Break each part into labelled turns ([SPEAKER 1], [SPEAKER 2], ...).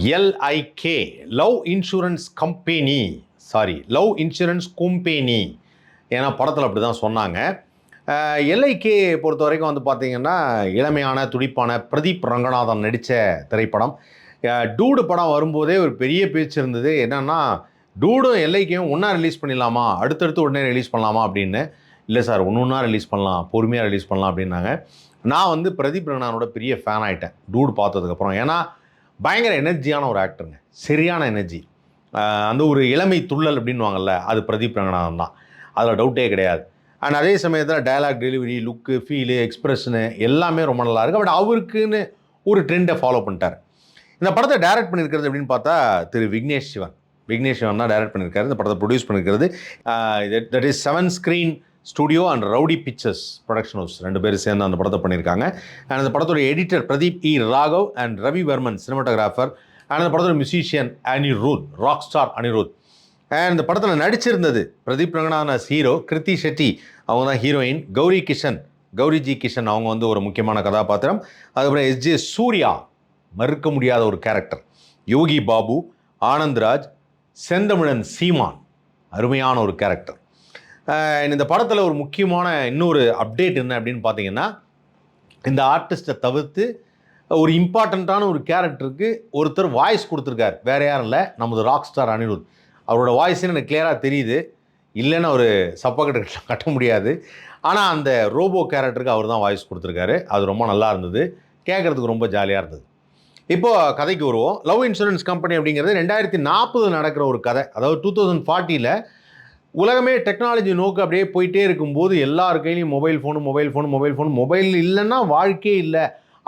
[SPEAKER 1] LIK love Insurance company love Insurance company ஏன்னா படத்தில் அப்படி தான் சொன்னாங்க. LIK பொறுத்த வரைக்கும் வந்து பார்த்திங்கன்னா இளமையான துடிப்பான பிரதீப் ரங்கநாதன் நடித்த திரைப்படம். டூடு படம் வரும்போதே ஒரு பெரிய பேச்சு இருந்தது. என்னென்னா டூடும் LIKயும் ஒன்றா ரிலீஸ் பண்ணிடலாமா, அடுத்தடுத்து உடனே ரிலீஸ் பண்ணலாமா அப்படின்னு. இல்லை சார், ஒன்றா ரிலீஸ் பண்ணலாம், பொறுமையாக ரிலீஸ் பண்ணலாம் அப்படின்னாங்க. நான் வந்து பிரதீப் ரங்கநாதனோட பெரிய ஃபேன் ஆகிட்டேன் டூடு பார்த்ததுக்கப்புறம். ஏன்னா பயங்கர எனர்ஜியான ஒரு ஆக்டருங்க, சரியான எனர்ஜி. அந்த ஒரு இளமை துள்ளல் அப்படின்வாங்கல்ல, அது பிரதீப் ரங்கநாதன் தான், அதில் டவுட்டே கிடையாது. அண்ட் அதே சமயத்தில் டயலாக் டெலிவரி, லுக்கு, ஃபீலு, எக்ஸ்பிரஷனு எல்லாமே ரொம்ப நல்லா இருக்குது. பட் அவருக்குன்னு ஒரு ட்ரெண்டை ஃபாலோ பண்ணிட்டார். இந்த படத்தை டைரக்ட் பண்ணியிருக்கிறது அப்படின்னு பார்த்தா திரு விக்னேஷ் சிவன் தான் டைரக்ட் பண்ணியிருக்காரு. இந்த படத்தை ப்ரொடியூஸ் பண்ணியிருக்கிறது that is 7 screen studio and rowdy pictures production house, 2 பேர் சேர்ந்து அந்த படத்தை பண்ணியிருக்காங்க. அண்ட் அந்த படத்தோட editor Pradeep Raghav and Ravi Varman cinematographer. And அந்த படத்தோட musician Anirudh, rock star Anirudh. And இந்த படத்தில் நடிச்சிருந்தது பிரதீப் ரங்கநாதன் ஹீரோ, கிருத்தி ஷெட்டி அவங்க தான் ஹீரோயின், கௌரிஜி கிஷன் அவங்க வந்து ஒரு முக்கியமான கதாபாத்திரம். அதுக்கப்புறம் SJ சூர்யா மறுக்க முடியாத ஒரு கேரக்டர், யோகி பாபு, ஆனந்த்ராஜ், செந்தமிழன் சீமான் அருமையான ஒரு கேரக்டர். இந்த படத்தில் ஒரு முக்கியமான இன்னொரு அப்டேட் என்ன அப்படின்னு பார்த்தீங்கன்னா, இந்த ஆர்டிஸ்ட்டை தவிர்த்து ஒரு இம்பார்ட்டண்ட்டான ஒரு கேரக்டருக்கு ஒருத்தர் வாய்ஸ் கொடுத்துருக்கார். வேறு யாரும் இல்லை, நமது ராக் ஸ்டார் அனிருத். அவரோட வாய்ஸ்ன்னு எனக்கு கிளியராக தெரியுது, இல்லைன்னு ஒரு சப்பக்கட்டு கட்ட முடியாது. ஆனால் அந்த ரோபோ கேரக்டருக்கு அவர் தான் வாய்ஸ் கொடுத்துருக்காரு. அது ரொம்ப நல்லா இருந்தது, கேட்குறதுக்கு ரொம்ப ஜாலியாக இருந்தது. இப்போது கதைக்கு வருவோம். லவ் இன்சூரன்ஸ் கம்பெனி அப்படிங்கிறது 2040 நடக்கிற ஒரு கதை. அதாவது 2040 உலகமே டெக்னாலஜி நோக்கு அப்படியே போயிட்டே இருக்கும்போது எல்லார் கையிலையும் மொபைல் இல்லைன்னா வாழ்க்கையே இல்லை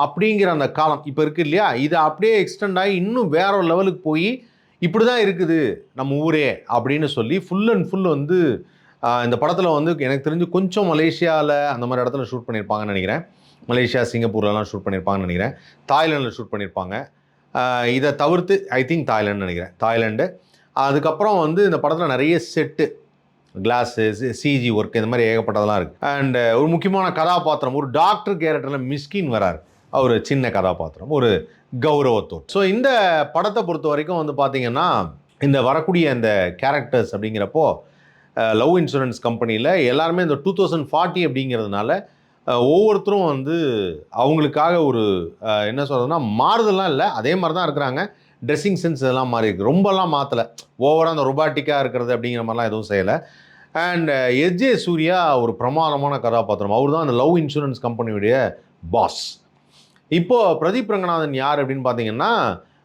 [SPEAKER 1] அப்படிங்கிற அந்த காலம் இப்போ இருக்குது இல்லையா. இதை அப்படியே எக்ஸ்டெண்ட் ஆகி இன்னும் வேற ஒரு லெவலுக்கு போய் இப்படி தான் இருக்குது நம்ம ஊரே அப்படின்னு சொல்லி ஃபுல் அண்ட் ஃபுல் வந்து இந்த படத்தில் வந்து எனக்கு தெரிஞ்சு கொஞ்சம் மலேசியாவில் அந்த மாதிரி இடத்துல ஷூட் பண்ணியிருப்பாங்கன்னு நினைக்கிறேன். மலேசியா, சிங்கப்பூர்லலாம் ஷூட் பண்ணியிருப்பாங்கன்னு நினைக்கிறேன். தாய்லாண்டில் ஷூட் பண்ணியிருப்பாங்க. இதை தவிர்த்து ஐ திங்க் தாய்லாண்டு. அதுக்கப்புறம் வந்து இந்த படத்தில் நிறைய செட்டு, கிளாஸு, CG ஒர்க், இந்த மாதிரி ஏகப்பட்டதெல்லாம் இருக்குது. அண்டு ஒரு முக்கியமான கதாபாத்திரம், ஒரு டாக்டர் கேரக்டரில் மிஸ்கின் வரார். அவர் சின்ன கதாபாத்திரம், ஒரு கௌரவத்தோடு. ஸோ இந்த படத்தை பொறுத்த வரைக்கும் வந்து பார்த்திங்கன்னா இந்த வரக்கூடிய இந்த கேரக்டர்ஸ் அப்படிங்கிறப்போ லவ் இன்சூரன்ஸ் கம்பெனியில் எல்லாருமே இந்த 2040 அப்படிங்கிறதுனால ஒவ்வொருத்தரும் வந்து அவங்களுக்காக ஒரு என்ன சொல்கிறதுனா மாறுதல்லாம் இல்லை, அதே மாதிரி தான் இருக்கிறாங்க. ட்ரெஸ்ஸிங் சென்ஸ் இதெல்லாம் மாறி இருக்குது, ரொம்பலாம் மாற்றலை. ஓவராக அந்த ரொபாட்டிக்காக இருக்கிறது அப்படிங்கிற மாதிரிலாம் எதுவும் செய்யலை. அண்ட் SJ சூர்யா ஒரு பிரமாதமான கதாபாத்திரம். அவர் தான் அந்த லவ் இன்சூரன்ஸ் கம்பெனியுடைய பாஸ். இப்போது பிரதீப் ரங்கநாதன் யார் அப்படின்னு பார்த்தீங்கன்னா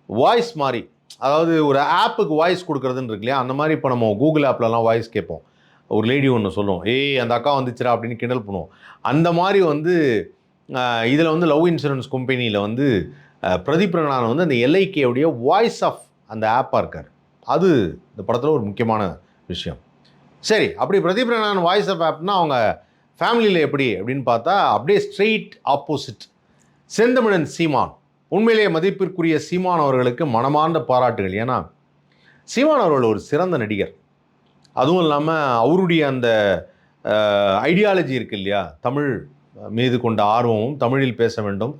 [SPEAKER 1] வாய்ஸ் மாதிரி, அதாவது ஒரு ஆப்புக்கு வாய்ஸ் கொடுக்குறதுன்னு இருக்கு இல்லையா, அந்த மாதிரி இப்போ நம்ம கூகுள் ஆப்லலாம் வாய்ஸ் கேட்போம். ஒரு லேடி ஒன்று சொல்லுவோம், அந்த அக்கா வந்துச்சுரா அப்படின்னு கிண்டல் பண்ணுவோம். அந்த மாதிரி வந்து இதில் வந்து லவ் இன்சூரன்ஸ் கம்பெனியில் வந்து பிரதீப் ரங்கநாதன் வந்து அந்த LIKவுடைய வாய்ஸ் ஆஃப் அந்த ஆப்பாக இருக்கார். அது இந்த படத்தில் ஒரு முக்கியமான விஷயம். சரி, அப்படி பிரதீப் ரங்கநாதன் வாய்ஸ் ஆஃப் ஆப்னா அவங்க ஃபேமிலியில் எப்படி அப்படின்னு பார்த்தா அப்படியே ஸ்ட்ரெயிட் ஆப்போசிட் செந்தமிழன் சீமான். உண்மையிலேயே மதிப்பிற்குரிய சீமான் அவர்களுக்கு மனமார்ந்த பாராட்டுகள். ஏன்னா சீமான் அவர்கள் ஒரு சிறந்த நடிகர். அதுவும் இல்லாமல் அவருடைய அந்த ஐடியாலஜி இருக்கு இல்லையா, தமிழ் மீது கொண்ட ஆர்வமும், தமிழில் பேச வேண்டும்,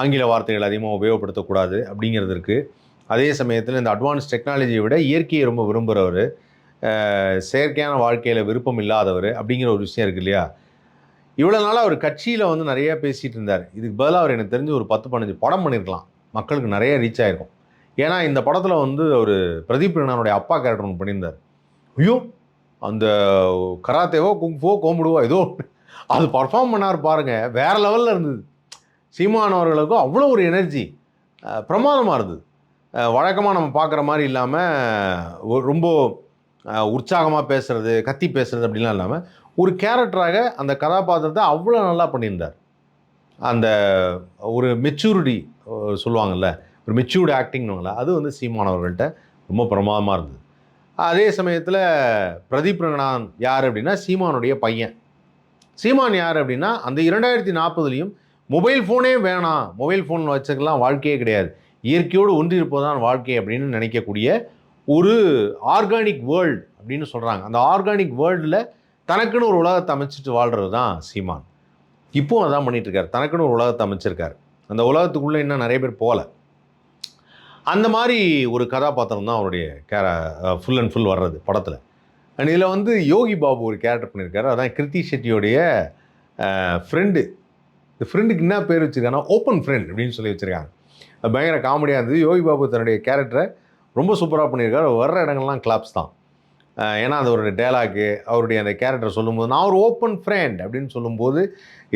[SPEAKER 1] ஆங்கில வார்த்தைகள் அதிகமாக உபயோகப்படுத்தக்கூடாது அப்படிங்கிறது இருக்குது. அதே சமயத்தில் இந்த அட்வான்ஸ் டெக்னாலஜியை விட இயற்கையை ரொம்ப விரும்புகிறவர், செயற்கையான வாழ்க்கையில் விருப்பம் இல்லாதவர் அப்படிங்கிற ஒரு விஷயம் இருக்குது இல்லையா. இவ்வளோ நாளாக அவர் கட்சியில் வந்து நிறையா பேசிகிட்டு இருந்தார். இதுக்கு பதிலாக அவர் எனக்கு தெரிஞ்சு ஒரு 10-15 படம் பண்ணியிருக்கலாம், மக்களுக்கு நிறைய ரீச் ஆகிருக்கும். ஏன்னா இந்த படத்தில் வந்து ஒரு பிரதீப் ரங்கநாதனுடைய அப்பா கேரக்டர் ஒன்று பண்ணியிருந்தார். ஐயோ, அந்த கராத்தேவோ குங்ஃபோ கோம்புடுவோ ஏதோ அது பர்ஃபார்ம் பண்ணார் பாருங்கள், வேறு லெவலில் இருந்தது. சீமான் அவர்களுக்கும் அவ்வளோ ஒரு எனர்ஜி, பிரமாதமாக இருந்தது. வழக்கமாக நம்ம பார்க்குற மாதிரி இல்லாமல் ரொம்ப உற்சாகமாக பேசுகிறது, கத்தி பேசுகிறது அப்படிலாம் இல்லாமல் ஒரு கேரக்டராக அந்த கதாபாத்திரத்தை அவ்வளோ நல்லா பண்ணியிருந்தார். அந்த ஒரு மெச்சூரிட்டி சொல்லுவாங்கள்ல, ஒரு மெச்சூர்டு ஆக்டிங்னுவாங்கள, அது வந்து சீமான் அவர்கள்ட்ட ரொம்ப பிரமாதமாக இருந்தது. அதே சமயத்தில் பிரதீப் ரங்கநாதன் யார் அப்படின்னா சீமானுடைய பையன். சீமான் யார் அப்படின்னா அந்த 2040 மொபைல் ஃபோனே வேணாம், மொபைல் ஃபோன் வச்சுக்கலாம் வாழ்க்கையே கிடையாது, இயற்கையோடு ஒன்றிருப்பதுதான் வாழ்க்கை அப்படின்னு நினைக்கக்கூடிய ஒரு ஆர்கானிக் வேர்ல்டு அப்படின்னு சொல்கிறாங்க. அந்த ஆர்கானிக் வேர்ல்டில் தனக்குன்னு ஒரு உலகத்தை அமைச்சிட்டு வாழ்கிறது தான் சீமான். இப்போவும் அதான் பண்ணிகிட்ருக்கார், தனக்குன்னு ஒரு உலகத்தை அமைச்சிருக்கார். அந்த உலகத்துக்குள்ளே இன்னும் நிறைய பேர் போகல. அந்த மாதிரி ஒரு கதாபாத்திரம் தான் அவருடைய ஃபுல் அண்ட் ஃபுல் வர்றது படத்தில். அண்ட் இதில் வந்து யோகி பாபு ஒரு கேரக்டர் பண்ணியிருக்காரு. அதான் கிருத்தி ஷெட்டியோடைய ஃப்ரெண்டு. இந்த ஃப்ரெண்டுக்கு என்ன பேர் வச்சுருக்காங்கன்னா ஓப்பன் ஃப்ரெண்ட் அப்படின்னு சொல்லி வச்சுருக்காங்க. பயங்கர காமெடியாக இருந்தது. யோகி பாபு தன்னுடைய கேரக்டரை ரொம்ப சூப்பராக பண்ணியிருக்காரு. வர்ற இடங்கள்லாம் கிளாப்ஸ் தான். ஏன்னா அது ஒரு டயலாக்கு, அவருடைய அந்த கேரக்டர் சொல்லும்போது நான் ஒரு ஓப்பன் ஃப்ரெண்ட் அப்படின்னு சொல்லும்போது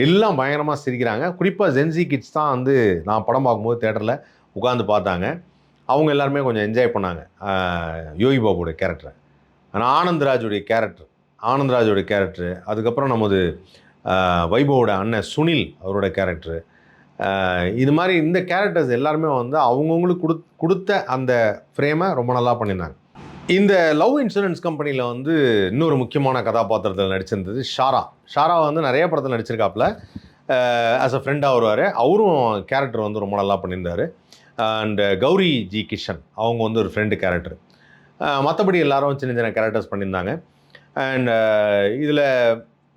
[SPEAKER 1] எல்லாம் பயங்கரமாக சிரிக்கிறாங்க. குறிப்பாக ஜென்சி கிட்ஸ் தான் வந்து நான் படம் பார்க்கும்போது தேட்டரில் உட்காந்து பார்த்தாங்க. அவங்க எல்லாருமே கொஞ்சம் என்ஜாய் பண்ணாங்க யோகி பாபுவோட கேரக்டரை. ஆனால் ஆனந்த்ராஜுடைய கேரக்டரு, அதுக்கப்புறம் நமது வைபவோட அண்ணன் சுனில் அவரோட கேரக்டரு, இது மாதிரி இந்த கேரக்டர்ஸ் எல்லாருமே வந்து அவங்கவுங்களுக்கு கொடுத்த அந்த ஃப்ரேமை ரொம்ப நல்லா பண்ணியிருந்தாங்க. இந்த லவ் இன்சூரன்ஸ் கம்பெனியில் வந்து இன்னொரு முக்கியமான கதாபாத்திரத்தில் நடிச்சிருந்தது ஷாரா வந்து நிறைய படத்தில் நடிச்சிருக்காப்புல. ஆஸ் அ ஃப்ரெண்டாக வருவார். அவரும் கேரக்டர் வந்து ரொம்ப நல்லா பண்ணியிருந்தார். அண்டு கௌரி ஜி கிஷன் அவங்க வந்து ஒரு ஃப்ரெண்டு கேரக்டர். மற்றபடி எல்லாரும் சின்ன சின்ன கேரக்டர்ஸ் பண்ணியிருந்தாங்க. அண்ட் இதில்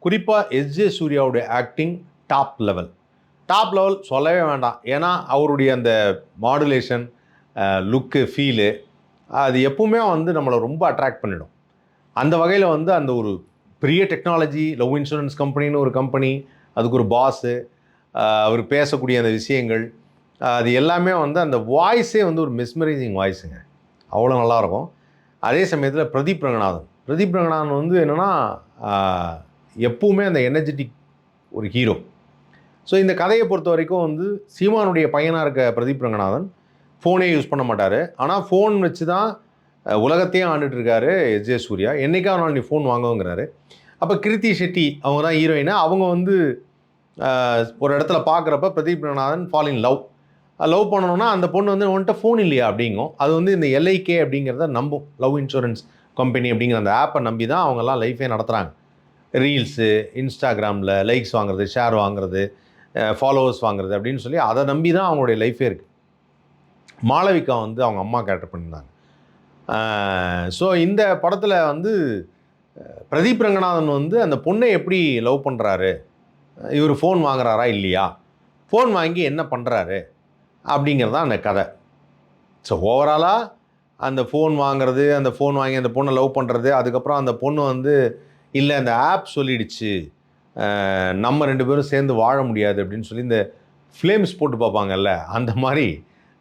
[SPEAKER 1] குறிப்பாக எஸ்ஜே சூர்யாவுடைய ஆக்டிங் டாப் லெவல் சொல்லவே வேண்டாம். ஏன்னா அவருடைய அந்த மாடுலேஷன், லுக்கு, ஃபீலு அது எப்பவுமே வந்து நம்மளை ரொம்ப அட்ராக்ட் பண்ணிடும். அந்த வகையில் வந்து அந்த ஒரு பெரிய டெக்னாலஜி லவ் இன்சூரன்ஸ் கம்பெனின்னு ஒரு கம்பெனி, அதுக்கு ஒரு பாஸு, அவர் பேசக்கூடிய அந்த விஷயங்கள், அது எல்லாமே வந்து அந்த வாய்ஸே வந்து ஒரு மெஸ்மரைசிங் வாய்ஸுங்க. அவ்வளோ நல்லாயிருக்கும். அதே சமயத்தில் பிரதீப் ரங்கநாதன் வந்து என்னென்னா எப்பவுமே அந்த எனர்ஜெட்டிக் ஒரு ஹீரோ. ஸோ இந்த கதையை பொறுத்த வரைக்கும் வந்து சீமானுடைய பையனாக இருக்க பிரதீப் ரங்கநாதன் ஃபோனே யூஸ் பண்ண மாட்டார். ஆனால் ஃபோன் வச்சு தான் உலகத்தையும் ஆண்டுட்டுருக்காரு எஸ்ஜே சூர்யா. என்றைக்கா ஒரு நாள் நீ ஃபோன் வாங்குங்கிறாரு. அப்போ கிருத்தி ஷெட்டி அவங்க தான் ஹீரோயினா. அவங்க வந்து ஒரு இடத்துல பார்க்குறப்ப Pradeep Ranganathan fall in love பண்ணணும்னா அந்த பொண்ணு வந்து உன்கிட்ட ஃபோன் இல்லையா அப்படிங்கும். அது வந்து இந்த எல்ஐகே அப்படிங்கிறத நம்பும். லவ் இன்சூரன்ஸ் கம்பெனி அப்படிங்கிற அந்த ஆப்பை நம்பி தான் அவங்கெல்லாம் லைஃபே நடத்துகிறாங்க. ரீல்ஸு, இன்ஸ்டாகிராமில் லைக்ஸ் வாங்குறது, ஷேர் வாங்குறது, ஃபாலோவர்ஸ் வாங்குறது அப்படின்னு சொல்லி அதை நம்பி தான் அவங்களுடைய லைஃபே இருக்குது. மாளவிகா வந்து அவங்க அம்மா கேரக்டர் பண்ணியிருந்தாங்க. ஸோ இந்த படத்தில் வந்து பிரதீப் ரங்கநாதன் வந்து அந்த பொண்ணை எப்படி லவ் பண்ணுறாரு, இவர் ஃபோன் வாங்குறாரா இல்லையா, ஃபோன் வாங்கி என்ன பண்ணுறாரு அப்படிங்கிறது தான் அந்த கதை. ஸோ ஓவராலாக அந்த ஃபோன் வாங்குறது, அந்த ஃபோன் வாங்கி அந்த பொண்ணை லவ் பண்ணுறது, அதுக்கப்புறம் அந்த பொண்ணு வந்து இல்லை அந்த ஆப் சொல்லிடுச்சு நம்ம 2 பேரும் சேர்ந்து வாழ முடியாது அப்படின்னு சொல்லி இந்த ஃப்ளேம்ஸ் போட்டு பார்ப்பாங்கல்ல, அந்த மாதிரி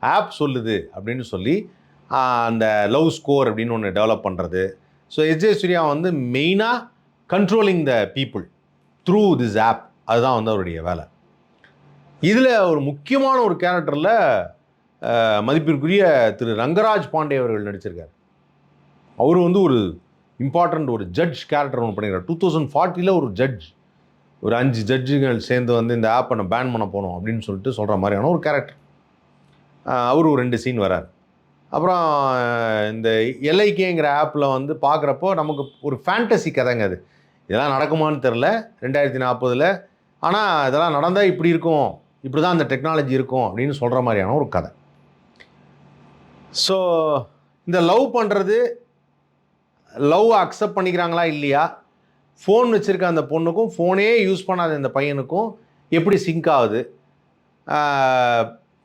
[SPEAKER 1] ஆப் சொல்லுது அப்படின்னு சொல்லி அந்த லவ் ஸ்கோர் அப்படின்னு ஒன்று டெவலப் பண்ணுறது. ஸோ எஸ்ஜே சூர்யா வந்து மெயினாக controlling the people through this app, அதுதான் வந்து அவருடைய வேலை. இதில் ஒரு முக்கியமான ஒரு கேரக்டரில் மதிப்பிற்குரிய திரு ரங்கராஜ் பாண்டே அவர்கள் நடிச்சிருக்கார். அவர் வந்து ஒரு இம்பார்ட்டண்ட் ஒரு ஜட்ஜ் கேரக்டர் ஒன்று பண்ணிக்கிறார். 2040 ஒரு ஜட்ஜ், ஒரு 5 ஜட்ஜுகள் சேர்ந்து வந்து இந்த ஆப்பை நம்ம பேன் பண்ண போனோம் அப்படின்னு சொல்லிட்டு சொல்கிற மாதிரியான ஒரு கேரக்டர். அவர் ஒரு 2 சீன் வரார். அப்புறம் இந்த எல்ஐகேங்கிற ஆப்பில் வந்து பார்க்குறப்போ நமக்கு ஒரு ஃபேண்டசி கதைங்க அது. இதெல்லாம் நடக்குமான்னு தெரில 2040. ஆனால் இதெல்லாம் நடந்தால் இப்படி இருக்கும், இப்படி தான் அந்த டெக்னாலஜி இருக்கும் அப்படின்னு சொல்கிற மாதிரியான ஒரு கதை. ஸோ இந்த லவ் பண்ணுறது, லவ் அக்செப்ட் பண்ணிக்கிறாங்களா இல்லையா, ஃபோன் வச்சுருக்க அந்த பொண்ணுக்கும் ஃபோனே யூஸ் பண்ணாத இந்த பையனுக்கும் எப்படி சிங்க் ஆகுது,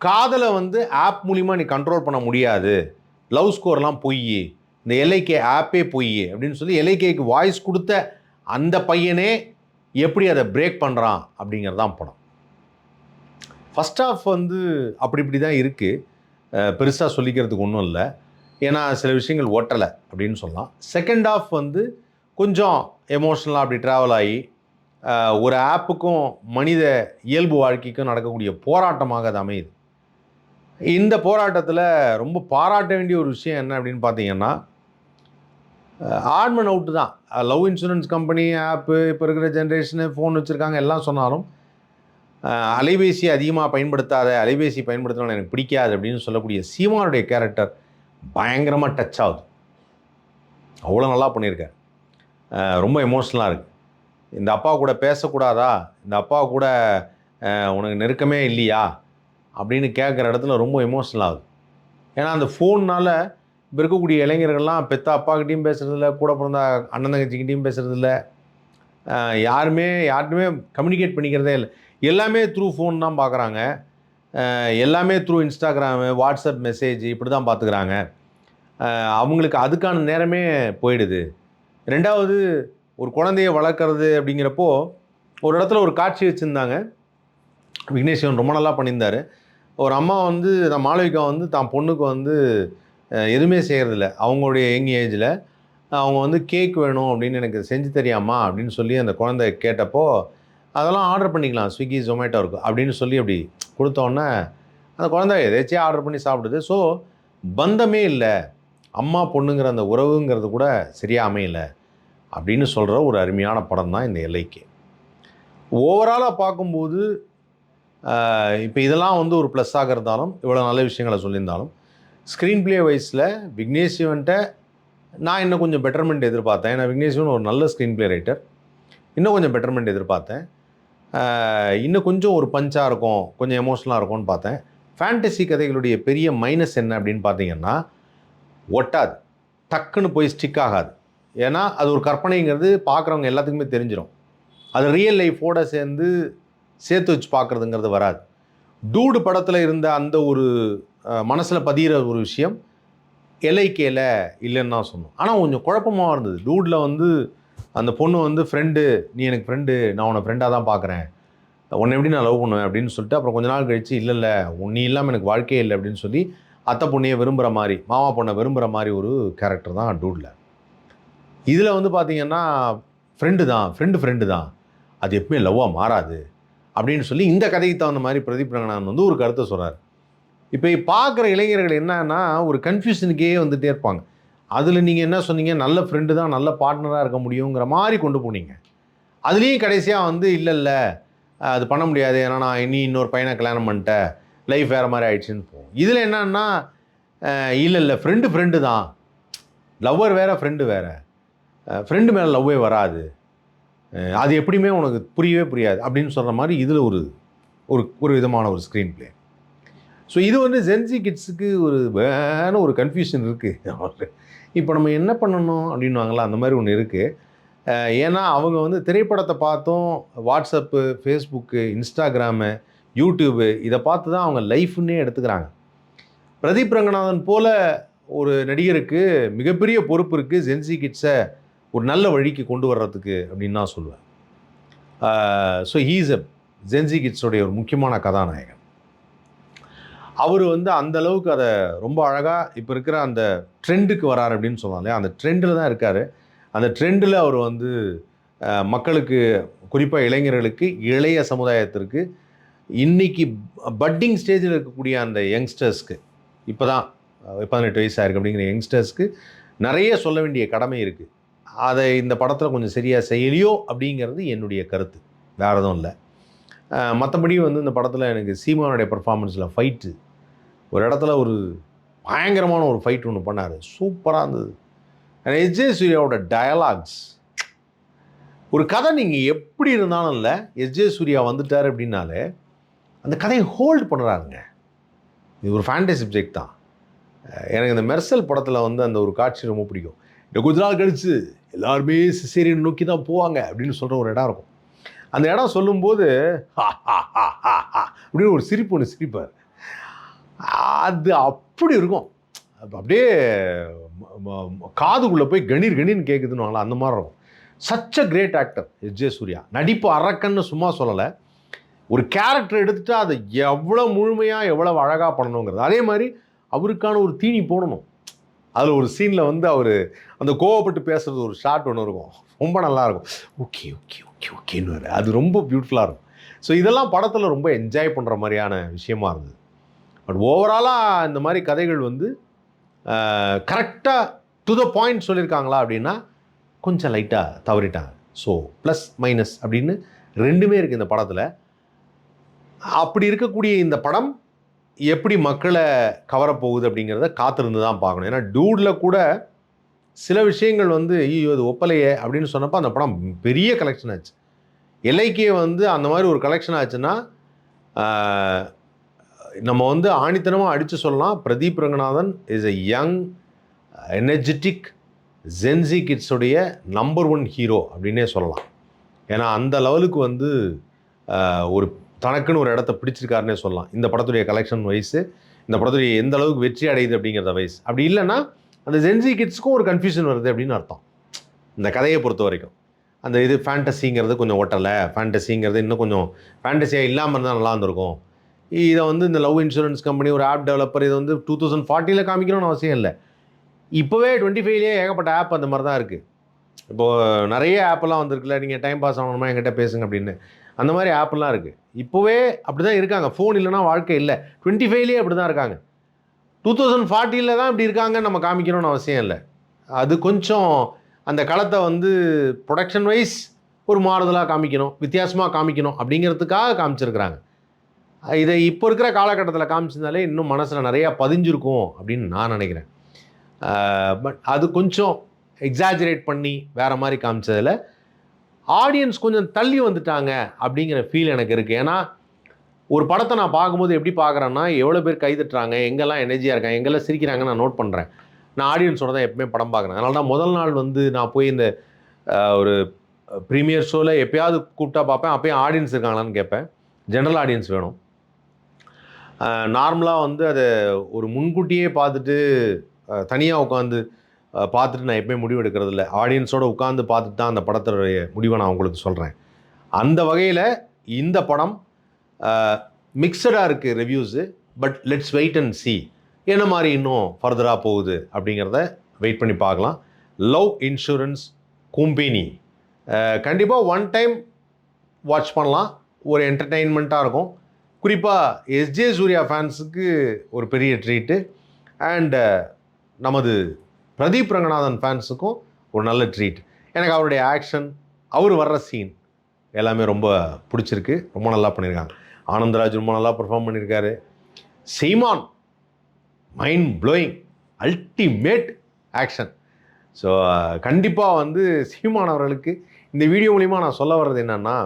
[SPEAKER 1] காதலை வந்து ஆப் மூலிமா நீ கண்ட்ரோல் பண்ண முடியாது, லவ் ஸ்கோர்லாம் பொய், இந்த எல்ஐகே ஆப்பே பொய் அப்படின்னு சொல்லி எல்ஐகேக்கு வாய்ஸ் கொடுத்த அந்த பையனே எப்படி அதை பிரேக் பண்ணுறான் அப்படிங்கிறது தான் படம். ஃபஸ்ட் ஆஃப் வந்து அப்படி இப்படி தான் இருக்குது, பெருசாக சொல்லிக்கிறதுக்கு ஒன்றும் இல்லை. ஏன்னா சில விஷயங்கள் ஓட்டலை அப்படின்னு சொல்லலாம். செகண்ட் ஆஃப் வந்து கொஞ்சம் எமோஷ்னலாக அப்படி ட்ராவல் ஆகி ஒரு ஆப்புக்கும் மனித இயல்பு வாழ்க்கைக்கும் நடக்கக்கூடிய போராட்டமாக அது அமையுது. இந்த போராட்டத்தில் ரொம்ப பாராட்ட வேண்டிய ஒரு விஷயம் என்ன அப்படின்னு பார்த்தீங்கன்னா, ஆட் அண்ட் அவுட்டு தான். லவ் இன்சூரன்ஸ் கம்பெனி, ஆப்பு, இப்போ இருக்கிற ஜென்ரேஷனு ஃபோன் வச்சுருக்காங்க எல்லாம் சொன்னாலும் அலைபேசி அதிகமாக பயன்படுத்தாத, அலைபேசி பயன்படுத்தினாலும் எனக்கு பிடிக்காது அப்படின்னு சொல்லக்கூடிய சீமானுடைய கேரக்டர் பயங்கரமாக டச் ஆகுது. அவ்வளோ நல்லா பண்ணியிருக்கார். ரொம்ப எமோஷ்னலாக இருக்குது. இந்த அப்பா கூட பேசக்கூடாதா, இந்த அப்பா கூட உனக்கு நெருக்கமே இல்லையா அப்படின்னு கேட்குற இடத்துல ரொம்ப எமோஷ்னல் ஆகுது. ஏன்னா அந்த ஃபோன்னால் இப்போ இருக்கக்கூடிய இளைஞர்கள்லாம் பெற்ற அப்பாக்கிட்டையும் பேசுகிறதில்ல, கூட பிறந்த அண்ணன் தங்கச்சிக்கிட்டையும் பேசுகிறதில்ல, யார்கிட்டையுமே கம்யூனிகேட் பண்ணிக்கிறதே இல்லை. எல்லாமே த்ரூ ஃபோன் தான் பார்க்குறாங்க. எல்லாமே த்ரூ இன்ஸ்டாகிராமு, வாட்ஸ்அப் மெசேஜ் இப்படி தான் பார்த்துக்கிறாங்க. அவங்களுக்கு அதுக்கான நேரமே போயிடுது. 2வது ஒரு குழந்தைய வளர்க்குறது அப்படிங்கிறப்போ, ஒரு இடத்துல ஒரு காட்சி வச்சுருந்தாங்க. விக்னேஷ் சிவன் ரொம்ப நல்லா பண்ணியிருந்தார். ஒரு அம்மா வந்து மாளவிகா வந்து தான் பொண்ணுக்கு வந்து எதுவுமே செய்கிறதில்ல. அவங்களுடைய யங் ஏஜில் அவங்க வந்து கேக் வேணும் அப்படின்னு, எனக்கு செஞ்சு தரியாம்மா அப்படின்னு சொல்லி அந்த குழந்தை கேட்டப்போ, அதெல்லாம் ஆர்டர் பண்ணிக்கலாம் ஸ்விக்கி, ஜொமேட்டோ இருக்குது அப்படின்னு சொல்லி அப்படி கொடுத்தோன்னே அந்த குழந்தை எதாச்சும் ஆர்டர் பண்ணி சாப்பிடுது. ஸோ பந்தமே இல்லை, அம்மா பொண்ணுங்கிற அந்த உறவுங்கிறது கூட சரியாக அமையல அப்படின்னு சொல்கிற ஒரு அருமையான படம் தான் இந்த எல்லைக்கு. ஓவராலாக பார்க்கும்போது இப்போ இதெல்லாம் வந்து ஒரு ப்ளஸ்ஸாக இருந்தாலும், இவ்வளோ நல்ல விஷயங்களை சொல்லியிருந்தாலும், ஸ்க்ரீன் ப்ளே வைஸில் விக்னேஷ் சிவன்ட்ட நான் இன்னும் கொஞ்சம் பெட்டர்மெண்ட் எதிர்பார்த்தேன். ஏன்னா விக்னேஷ் சிவன் ஒரு நல்ல ஸ்க்ரீன் ப்ளே ரைட்டர். இன்னும் கொஞ்சம் பெட்டர்மெண்ட் எதிர்பார்த்தேன். இன்னும் கொஞ்சம் ஒரு பஞ்சாக இருக்கும், கொஞ்சம் எமோஷ்னலாக இருக்கும்னு பார்த்தேன். ஃபேண்டசி கதைகளுடைய பெரிய மைனஸ் என்ன அப்படின்னு பார்த்தீங்கன்னா, ஒட்டாது, டக்குன்னு போய் ஸ்டிக் ஆகாது. ஏன்னா அது ஒரு கற்பனைங்கிறது பார்க்குறவங்க எல்லாத்துக்குமே தெரிஞ்சிடும். அது ரியல் லைஃபோடு சேர்த்து வச்சு பார்க்குறதுங்கிறது வராது. டூடு படத்தில் இருந்த அந்த ஒரு மனசில் பதிகிற ஒரு விஷயம் எல்ஐகேல இல்லைன்னு தான் சொன்னோம். ஆனால் கொஞ்சம் குழப்பமாக இருந்தது. டூடில் வந்து அந்த பொண்ணு வந்து ஃப்ரெண்டு, நீ எனக்கு ஃப்ரெண்டு, நான் உன்னை ஃப்ரெண்டாக தான் பார்க்குறேன், உன்னை எப்படி நான் லவ் பண்ணுவேன் அப்படின்னு சொல்லிட்டு, அப்புறம் கொஞ்ச நாள் கழிச்சு இல்லை நீ இல்லாமல் எனக்கு வாழ்க்கையே இல்லை அப்படின்னு சொல்லி அத்தை பொண்ணையை விரும்புகிற மாதிரி, மாமா பொண்ணை விரும்புகிற மாதிரி ஒரு கேரக்டர் தான் டூடில். இதில் வந்து பார்த்திங்கன்னா ஃப்ரெண்டு தான், அது எப்பவுமே லவ்வாக மாறாது அப்படின்னு சொல்லி இந்த கதைக்கு தகுந்த மாதிரி பிரதீப் ரங்கநாதன் வந்து ஒரு கருத்தை சொல்கிறார். இப்போ பார்க்குற இளைஞர்கள் என்னன்னா ஒரு கன்ஃபியூஷனுக்கே வந்துகிட்டே இருப்பாங்க. அதில் நீங்கள் என்ன சொன்னீங்க, நல்ல ஃப்ரெண்டு தான் நல்ல பார்ட்னராக இருக்க முடியுங்கிற மாதிரி கொண்டு போனீங்க. அதுலேயும் கடைசியாக வந்து இல்லை அது பண்ண முடியாது, ஏன்னா நான் இன்னொரு பையனை கல்யாணம் பண்ணிட்டேன், லைஃப் வேறு மாதிரி ஆயிடுச்சுன்னு போகும். இதில் என்னன்னா இல்லை ஃப்ரெண்டு தான், லவ்வர் வேறு ஃப்ரெண்டு வேறு, ஃப்ரெண்டு மேலே லவ்வே வராது, அது எப்படியுமே உனக்கு புரியவே புரியாது அப்படின்னு சொல்கிற மாதிரி இதில் ஒரு விதமான ஒரு ஸ்க்ரீன் ப்ளே. ஸோ இது வந்து ஜென்சி கிட்ஸுக்கு ஒரு கன்ஃபியூஷன் இருக்குது. இப்போ நம்ம என்ன பண்ணணும் அப்படின்வாங்களா, அந்த மாதிரி ஒன்று இருக்குது. ஏன்னா அவங்க வந்து திரைப்படத்தை பார்த்தும் வாட்ஸ்அப்பு, ஃபேஸ்புக்கு, இன்ஸ்டாகிராமு, யூடியூபு இதை பார்த்து தான் அவங்க லைஃப்னே எடுத்துக்கிறாங்க. பிரதீப் ரங்கநாதன் போல் ஒரு நடிகருக்கு மிகப்பெரிய பொறுப்பு இருக்குது ஜென்சி கிட்ஸை ஒரு நல்ல வழிக்கு கொண்டு வர்றதுக்கு அப்படின்னு நான் சொல்லுவேன். ஸோ ஹீஸ் அ ஜென்சி கிட்ஸோடைய ஒரு முக்கியமான கதாநாயகன். அவர் வந்து அந்த அளவுக்கு அதை ரொம்ப அழகாக இப்போ இருக்கிற அந்த ட்ரெண்டுக்கு வராரு அப்படின்னு சொன்னாலே, அந்த ட்ரெண்டில் தான் இருக்கார். அந்த ட்ரெண்டில் அவர் வந்து மக்களுக்கு, குறிப்பாக இளைஞர்களுக்கு, இளைய சமுதாயத்திற்கு, இன்றைக்கி பட்டிங் ஸ்டேஜில் இருக்கக்கூடிய அந்த யங்ஸ்டர்ஸ்க்கு, இப்போ தான் 18 வயசாக இருக்குது அப்படிங்கிற யங்ஸ்டர்ஸ்க்கு நிறைய சொல்ல வேண்டிய கடமை இருக்குது. அதை இந்த படத்தில் கொஞ்சம் சரியாக செய்யலையோ அப்படிங்கிறது என்னுடைய கருத்து, வேறு எதுவும் இல்லை. மற்றபடி வந்து இந்த படத்தில் எனக்கு சீமானுடைய பர்ஃபார்மன்ஸில் ஃபைட்டு, ஒரு இடத்துல ஒரு பயங்கரமான ஒரு ஃபைட் ஒன்று பண்ணார், சூப்பராக இருந்தது. எஸ்ஜே சூர்யாவோட டயலாக்ஸ், ஒரு கதை நீங்கள் எப்படி இருந்தாலும் இல்லை, எஸ்ஜே சூர்யா வந்துட்டார் அப்படின்னாலே அந்த கதையை ஹோல்டு பண்ணுறாருங்க. இது ஒரு ஃபேண்டசி சப்ஜெக்ட் தான். எனக்கு இந்த மெர்சல் படத்தில் வந்து அந்த ஒரு காட்சி ரொம்ப பிடிக்கும். இந்த கொஞ்ச நாள் கழிச்சு எல்லாருமே சிசேரியன் நோக்கி தான் போவாங்க அப்படின்னு சொல்கிற ஒரு இடம் இருக்கும். அந்த இடம் சொல்லும்போது அப்படின்னு ஒரு சிரிப்பு ஒன்று சிரிப்பார். அது அப்படி இருக்கும், அப்படியே காதுக்குள்ளே போய் கணீர்னு கேட்குதுன்னு அந்த மாதிரி இருக்கும். Such a great actor S J Suryah. நடிப்பு அரக்கன்னு சும்மா சொல்லலை, ஒரு கேரக்டர் எடுத்துகிட்டு அதை எவ்வளோ முழுமையாக எவ்வளோ அழகாக பண்ணணுங்கிறது. அதே மாதிரி அவருக்கான ஒரு தீனி போடணும். அதில் ஒரு சீனில் வந்து அவர் அந்த கோவப்பட்டு பேசுகிறது ஒரு ஷாட் ஒன்று இருக்கும், ரொம்ப நல்லாயிருக்கும். ஓகேன்னு அது ரொம்ப பியூட்டிஃபுல்லாக இருக்கும். ஸோ இதெல்லாம் படத்தில் ரொம்ப என்ஜாய் பண்ணுற மாதிரியான விஷயமா இருந்தது. பட் ஓவராலாக இந்த மாதிரி கதைகள் வந்து கரெக்டாக டு த பாயிண்ட் சொல்லியிருக்காங்களா அப்படின்னா கொஞ்சம் லைட்டாக தவறிட்டாங்க. ஸோ ப்ளஸ் மைனஸ் அப்படின்னு ரெண்டுமே இருக்குது இந்த படத்தில். அப்படி இருக்கக்கூடிய இந்த படம் எப்படி மக்களை கவரப்போகுது அப்படிங்கிறத காத்திருந்து தான் பார்க்கணும். ஏன்னா டூடில் கூட சில விஷயங்கள் வந்து ஐயோ இது ஒப்பலையே அப்படின்னு சொன்னப்போ அந்த படம் பெரிய கலெக்ஷன் ஆச்சு. எல்ஐகே வந்து அந்த மாதிரி ஒரு கலெக்ஷன் ஆச்சுன்னா நம்ம வந்து ஆணித்தனமாக அடித்து சொல்லலாம், Pradeep Ranganathan is a young energetic Gen Z கிட்ஸுடைய நம்பர் 1 ஹீரோ அப்படின்னே சொல்லலாம். ஏன்னா அந்த லெவலுக்கு வந்து ஒரு தனக்குன்னு ஒரு இடத்த பிடிச்சிருக்காருன்னே சொல்லலாம். இந்த படத்துடைய கலெக்ஷன் வைஸு, இந்த படத்துடைய எந்த அளவுக்கு வெற்றி அடையுது அப்படிங்கிறத வைஸ். அப்படி இல்லைன்னா அந்த ஜென்சி கிட்ஸ்க்கும் ஒரு கன்ஃபியூஷன் வருது அப்படின்னு அர்த்தம். இந்த கதையை பொறுத்த வரைக்கும் அந்த இது ஃபேண்டசிங்கிறது கொஞ்சம் ஓட்டலை, ஃபேண்டசிங்கிறது இன்னும் கொஞ்சம் ஃபேண்டசியாக இல்லாமல் இருந்தால் நல்லா இருந்திருக்கும். இதை வந்து இந்த லவ் இன்சூரன்ஸ் கம்பெனி ஒரு ஆப் டெவலப்பர் இதை வந்து 2040 காமிக்கணும்னு அவசியம் இல்லை. இப்போவே 25லேயே ஏகப்பட்ட ஆப் அந்த மாதிரி தான் இருக்குது. இப்போது நிறைய ஆப்பெல்லாம் வந்திருக்குல்ல, நீங்கள் டைம் பாஸ் ஆகணுமா என்கிட்ட பேசுங்க அப்படின்னு. அந்த மாதிரி ஆப்பெல்லாம் இருக்குது. இப்போவே அப்படி தான் இருக்காங்க. ஃபோன் இல்லைனா வாழ்க்கை இல்லை. 25லேயே அப்படி தான் இருக்காங்க. 2040 தான் இப்படி இருக்காங்கன்னு நம்ம காமிக்கணும்னு அவசியம் இல்லை. அது கொஞ்சம் அந்த களத்தை வந்து ப்ரொடக்ஷன் வைஸ் ஒரு மாறுதலாக காமிக்கணும், வித்தியாசமாக காமிக்கணும் அப்படிங்கிறதுக்காக காமிச்சிருக்கிறாங்க. இதை இப்போ இருக்கிற காலகட்டத்தில் காமிச்சிருந்தாலே இன்னும் மனசில் நிறையா பதிஞ்சிருக்கும் அப்படின்னு நான் நினைக்கிறேன். பட் அது கொஞ்சம் எக்ஸாஜரேட் பண்ணி வேறு மாதிரி காமிச்சதில் ஆடியன்ஸ் கொஞ்சம் தள்ளி வந்துட்டாங்க அப்படிங்கிற ஃபீல் எனக்கு இருக்குது. ஏன்னா ஒரு படத்தை நான் பார்க்கும்போது எப்படி பார்க்குறேன்னா, எவ்வளோ பேர் கைதட்டுறாங்க, எங்கெல்லாம் எனர்ஜியாக இருக்காங்க, எங்கெல்லாம் சிரிக்கிறாங்க நான் நோட் பண்ணுறேன். நான் ஆடியன்ஸோட தான் எப்பவுமே படம் பார்க்குறேன். அதனால தான் முதல் நாள் வந்து நான் போய் இந்த ஒரு ப்ரீமியர் ஷோவில் எப்போயாவது கூப்பிட்டா பார்ப்பேன். அப்போயும் ஆடியன்ஸ் இருக்காங்களான்னு கேட்பேன். ஜென்ரல் ஆடியன்ஸ் வேணும். நார்மலாக வந்து அதை ஒரு முன்கூட்டியே பார்த்துட்டு தனியாக உட்காந்து பார்த்துட்டு நான் எப்போயும் முடிவு எடுக்கிறது இல்லை. ஆடியன்ஸோடு உட்காந்து பார்த்துட்டு தான் அந்த படத்துடைய முடிவை நான் உங்களுக்கு சொல்கிறேன். அந்த வகையில் இந்த படம் மிக்சடாக இருக்குது reviews. But let's wait and see என்ன மாதிரி இன்னும் ஃபர்தராக போகுது அப்படிங்கிறத வெயிட் பண்ணி பார்க்கலாம். லவ் இன்சூரன்ஸ் கம்பெனி கண்டிப்பாக ஒன் டைம் வாட்ச் பண்ணலாம். ஒரு என்டர்டெயின்மெண்ட்டாக இருக்கும். குறிப்பாக எஸ்ஜே சூர்யா ஃபேன்ஸுக்கு ஒரு பெரிய ட்ரீட்டு. அண்டு நமது பிரதீப் ரங்கநாதன் ஃபேன்ஸுக்கும் ஒரு நல்ல ட்ரீட். எனக்கு அவருடைய ஆக்ஷன், அவர் வர்ற சீன் எல்லாமே ரொம்ப பிடிச்சிருக்கு. ரொம்ப நல்லா பண்ணியிருக்காங்க. ஆனந்தராஜ் ரொம்ப நல்லா பெர்ஃபார்ம் பண்ணியிருக்காரு. Seeman mind blowing, ultimate action. So கண்டிப்பாக வந்து சீமான் அவர்களுக்கு இந்த வீடியோ மூலிமா நான் சொல்ல வர்றது என்னென்னா,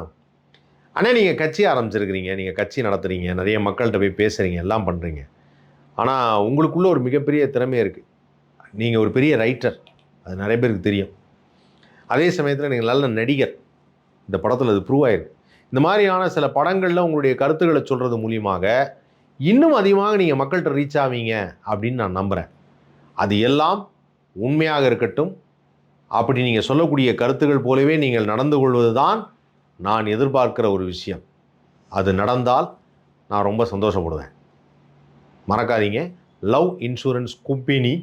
[SPEAKER 1] ஆனால் நீங்கள் கட்சி ஆரம்பிச்சிருக்கிறீங்க, நீங்கள் கட்சி நடத்துகிறீங்க, நிறைய மக்கள்கிட்ட போய் பேசுகிறீங்க, எல்லாம் பண்ணுறீங்க. ஆனால் உங்களுக்குள்ளே ஒரு மிகப்பெரிய திறமை இருக்குது. நீங்கள் ஒரு பெரிய ரைட்டர், அது நிறைய பேருக்கு தெரியும். அதே சமயத்தில் நீங்கள் நல்ல நடிகர். இந்த படத்தில் அது ப்ரூவ் ஆயிருக்கு. இந்த மாதிரியான சில படங்களில் உங்களுடைய கருத்துக்களை சொல்கிறது மூலியமாக இன்னும் அதிகமாக நீங்கள் மக்கள்கிட்ட ரீச் ஆவீங்க அப்படின்னு நான் நம்புகிறேன். அது எல்லாம் உண்மையாக இருக்கட்டும். அப்படி நீங்கள் சொல்லக்கூடிய கருத்துக்கள் போலவே நீங்கள் நடந்து கொள்வது தான் நான் எதிர்பார்க்கிற ஒரு விஷயம். அது நடந்தால் நான் ரொம்ப சந்தோஷப்படுவேன். மறக்காதீங்க, லவ் இன்சூரன்ஸ் கம்பெனி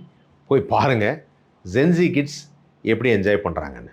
[SPEAKER 1] போய் பாருங்கள். ஜென்சி கிட்ஸ் எப்படி என்ஜாய் பண்ணுறாங்கன்னு.